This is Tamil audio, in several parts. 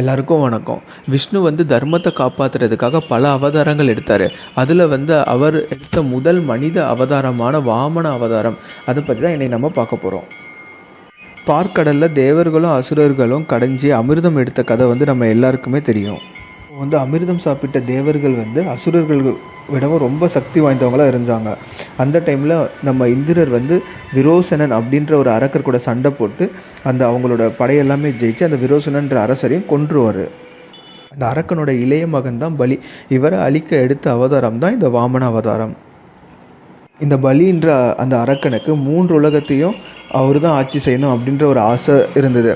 எல்லாருக்கும் வணக்கம். விஷ்ணு தர்மத்தை காப்பாற்றுறதுக்காக பல அவதாரங்கள் எடுத்தார். அதில் அவர் எடுத்த முதல் மனித அவதாரமான வாமன அவதாரம், அதை பற்றி தான் இன்னைக்கு நம்ம பார்க்க போகிறோம். பார்க்கடலில் தேவர்களும் அசுரர்களும் கடைஞ்சி அமிர்தம் எடுத்த கதை நம்ம எல்லாருக்குமே தெரியும். அமிர்தம் சாப்பிட்ட தேவர்கள் அசுரர்கள் விடவும் ரொம்ப சக்தி வாய்ந்தவங்களாக இருந்தாங்க. அந்த டைமில் நம்ம இந்திரர் விரோசனன் அப்படின்ற ஒரு அரக்கர் கூட சண்டை போட்டு அவங்களோட படையெல்லாமே ஜெயிச்சு அந்த விரோசனன்ற அரசரையும் கொன்றுவார். அந்த அரக்கனோட இளைய மகன் தான் பலி. இவரை அழிக்க எடுத்த அவதாரம் தான் இந்த வாமன அவதாரம். இந்த பலின்ற அந்த அரக்கனுக்கு 3 உலகத்தையும் அவர் தான் ஆட்சி செய்யணும் அப்படின்ற ஒரு ஆசை இருந்தது.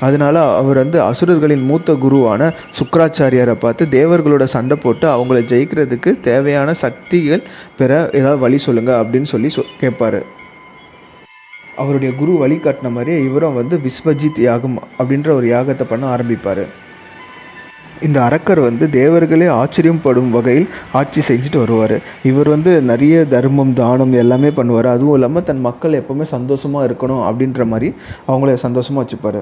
அதனால் அவர் அசுரர்களின் மூத்த குருவான சுக்கராச்சாரியாரை பார்த்து தேவர்களோட சண்டை போட்டு அவங்கள ஜெயிக்கிறதுக்கு தேவையான சக்திகள் பெற ஏதாவது வழி சொல்லுங்கள் அப்படின்னு சொல்லி கேட்பார். அவருடைய குரு வழி காட்டின மாதிரியே இவரும் விஸ்வஜித் யாகம் அப்படின்ற ஒரு யாகத்தை பண்ண ஆரம்பிப்பார். இந்த அரக்கர் தேவர்களே ஆச்சரியப்படும் வகையில் ஆட்சி செஞ்சுட்டு வருவார். இவர் நிறைய தர்மம் தானம் எல்லாமே பண்ணுவார். அதுவும் இல்லாமல் தன் மக்கள் எப்போவுமே சந்தோஷமாக இருக்கணும் அப்படின்ற மாதிரி அவங்கள சந்தோஷமாக வச்சுப்பார்.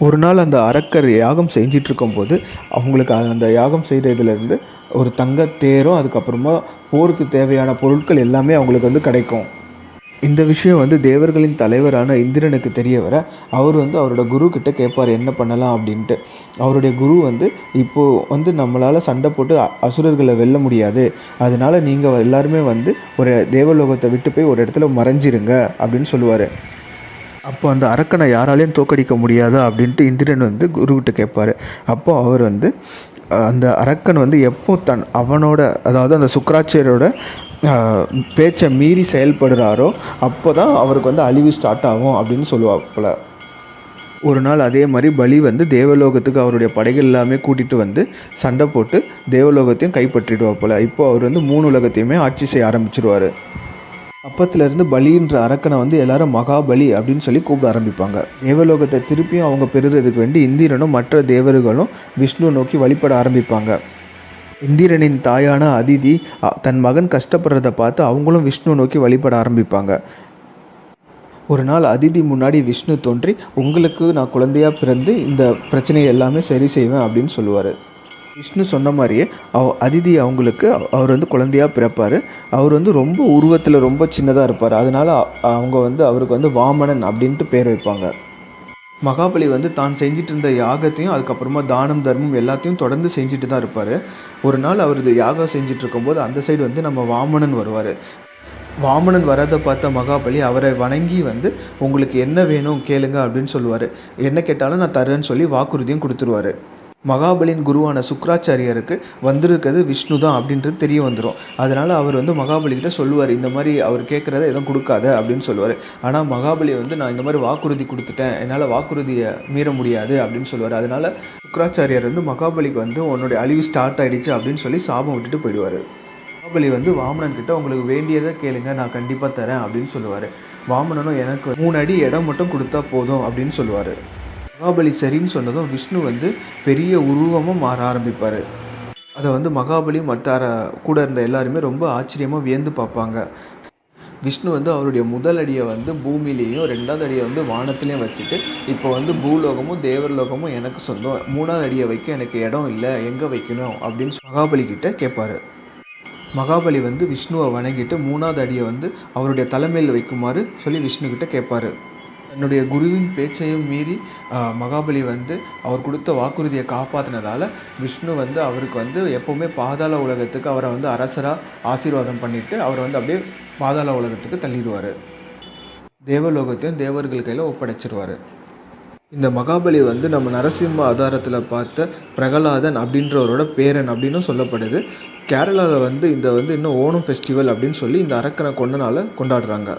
ஒரு நாள் அந்த அரக்கர் யாகம் செஞ்சிட்ருக்கும்போது அவங்களுக்கு அந்த யாகம் செய்கிறதுலேருந்து ஒரு தங்கத்தேரும் அதுக்கப்புறமா போருக்கு தேவையான பொருட்கள் எல்லாமே அவங்களுக்கு கிடைக்கும். இந்த விஷயம் தேவர்களின் தலைவரான இந்திரனுக்கு தெரிய வர அவர் அவரோட குரு கிட்ட கேட்பார் என்ன பண்ணலாம் அப்படின்ட்டு. அவருடைய குரு இப்போது நம்மளால் சண்டை போட்டு அசுரர்களை வெல்ல முடியாது, அதனால் நீங்கள் எல்லாருமே ஒரு தேவலோகத்தை விட்டு போய் ஒரு இடத்துல மறைஞ்சிருங்க அப்படின்னு சொல்லுவார். அப்போ அந்த அரக்கனை யாராலையும் தோக்கடிக்க முடியாதா அப்படின்ட்டு இந்திரன் குருக்கிட்ட கேட்பார். அப்போது அவர் அந்த அரக்கன் எப்போ அவனோட அதாவது அந்த சுக்கராச்சாரியோட பேச்சை மீறி செயல்படுறாரோ அப்போ தான் அவருக்கு அழிவு ஸ்டார்ட் ஆகும் அப்படின்னு சொல்லுவாப்புல. ஒரு நாள் அதே மாதிரி பலி தேவலோகத்துக்கு அவருடைய படைகள் எல்லாமே கூட்டிகிட்டு சண்டை போட்டு தேவலோகத்தையும் கைப்பற்றிடுவாப்புல. இப்போ அவர் 3 உலகத்தையுமே ஆட்சி செய்ய ஆரம்பிச்சிடுவார். அப்பத்துலேருந்து பலின்ற அரக்கனை எல்லாரும் மகாபலி அப்படின்னு சொல்லி கூப்பிட ஆரம்பிப்பாங்க. தேவலோகத்தை திருப்பியும் அவங்க பெறுறதுக்கு வேண்டி இந்திரனும் மற்ற தேவர்களும் விஷ்ணு நோக்கி வழிபட ஆரம்பிப்பாங்க. இந்திரனின் தாயான அதிதி தன் மகன் கஷ்டப்படுறதை பார்த்து அவங்களும் விஷ்ணு நோக்கி வழிபட ஆரம்பிப்பாங்க. ஒரு நாள் அதிதி முன்னாடி விஷ்ணு தோன்றி உங்களுக்கு நான் குழந்தையாக பிறந்து இந்த பிரச்சனையை எல்லாமே சரி செய்வேன் அப்படின்னு சொல்லுவார். விஷ்ணு சொன்ன மாதிரியே அதிதி அவங்களுக்கு அவர் குழந்தையாக பிறப்பார். அவர் ரொம்ப உருவத்தில் ரொம்ப சின்னதாக இருப்பார். அதனால் அவங்க அவருக்கு வாமனன் அப்படின்ட்டு பேர் வைப்பாங்க. மகாபலி தான் செஞ்சிட்டு இருந்த யாகத்தையும் அதுக்கப்புறமா தானம் தர்மம் எல்லாத்தையும் தொடர்ந்து செஞ்சுட்டு தான் இருப்பார். ஒரு நாள் அவர் யாகம் செஞ்சுட்டு இருக்கும்போது அந்த சைடு நம்ம வாமனன் வருவார். வாமனன் வரதை பார்த்த மகாபலி அவரை வணங்கி உங்களுக்கு என்ன வேணும் கேளுங்க அப்படின்னு சொல்லுவார். என்ன கேட்டாலும் நான் தரேன்னு சொல்லி வாக்குறுதியும் கொடுத்துருவார். மகாபலியின் குருவான சுக்கராச்சாரியருக்கு வந்திருக்கிறது விஷ்ணு தான் அப்படின்றது தெரிய வந்துடும். அதனால் அவர் மகாபலிக்கிட்ட சொல்லுவார், இந்த மாதிரி அவர் கேட்குறத எதுவும் கொடுக்காத அப்படின்னு சொல்லுவார். ஆனால் மகாபலி நான் இந்த மாதிரி வாக்குறுதி கொடுத்துட்டேன், என்னால் வாக்குறுதியை மீற முடியாது அப்படின்னு சொல்லுவார். அதனால் சுக்கராச்சாரியர் மகாபலிக்கு உன்னுடைய அழிவு ஸ்டார்ட் ஆகிடுச்சு அப்படின்னு சொல்லி சாபம் விட்டுட்டு போயிடுவார். மகாபலி வாமனன் கிட்ட உங்களுக்கு வேண்டியதை கேளுங்க, நான் கண்டிப்பாக தரேன் அப்படின்னு சொல்லுவார். வாமனனும் எனக்கு 3 அடி இடம் மட்டும் கொடுத்தா போதும் அப்படின்னு சொல்லுவார். மகாபலி சரின்னு சொன்னதும் விஷ்ணு பெரிய உருவமாக மாற ஆரம்பிப்பார். அதை மகாபலி மற்ற கூட இருந்த எல்லாருமே ரொம்ப ஆச்சரியமாக வியந்து பார்ப்பாங்க. விஷ்ணு அவருடைய முதல் அடியை பூமியிலையும் 2வது அடியை வானத்துலேயும் வச்சுட்டு இப்போ பூலோகமும் தேவர்லோகமும் எனக்கு சொந்தம், 3வது அடியை வைக்க எனக்கு இடம் இல்லை, எங்கே வைக்கணும் அப்படின்னு மகாபலிக்கிட்ட கேட்பார். மகாபலி விஷ்ணுவை வணங்கிட்டு 3வது அடியை அவருடைய தலைமையில் வைக்குமாறு சொல்லி விஷ்ணுக்கிட்ட கேட்பார். தன்னுடைய குருவின் பேச்சையும் மீறி மகாபலி அவர் கொடுத்த வாக்குறுதியை காப்பாற்றினதால் விஷ்ணு அவருக்கு எப்போவுமே பாதாள உலகத்துக்கு அவரை அரசராக ஆசீர்வாதம் பண்ணிவிட்டு அவரை அப்படியே பாதாள உலகத்துக்கு தள்ளிடுவார். தேவலோகத்தையும் தேவர்கள் கையில் ஒப்படைச்சிடுவார். இந்த மகாபலி நம்ம நரசிம்ம ஆதாரத்தில் பார்த்த பிரகலாதன் அப்படின்றவரோட பேரன் அப்படின்னு சொல்லப்படுது. கேரளாவில் இந்த இன்னும் ஓணம் ஃபெஸ்டிவல் அப்படின்னு சொல்லி இந்த அரக்கனை கொண்டனால கொண்டாடுறாங்க.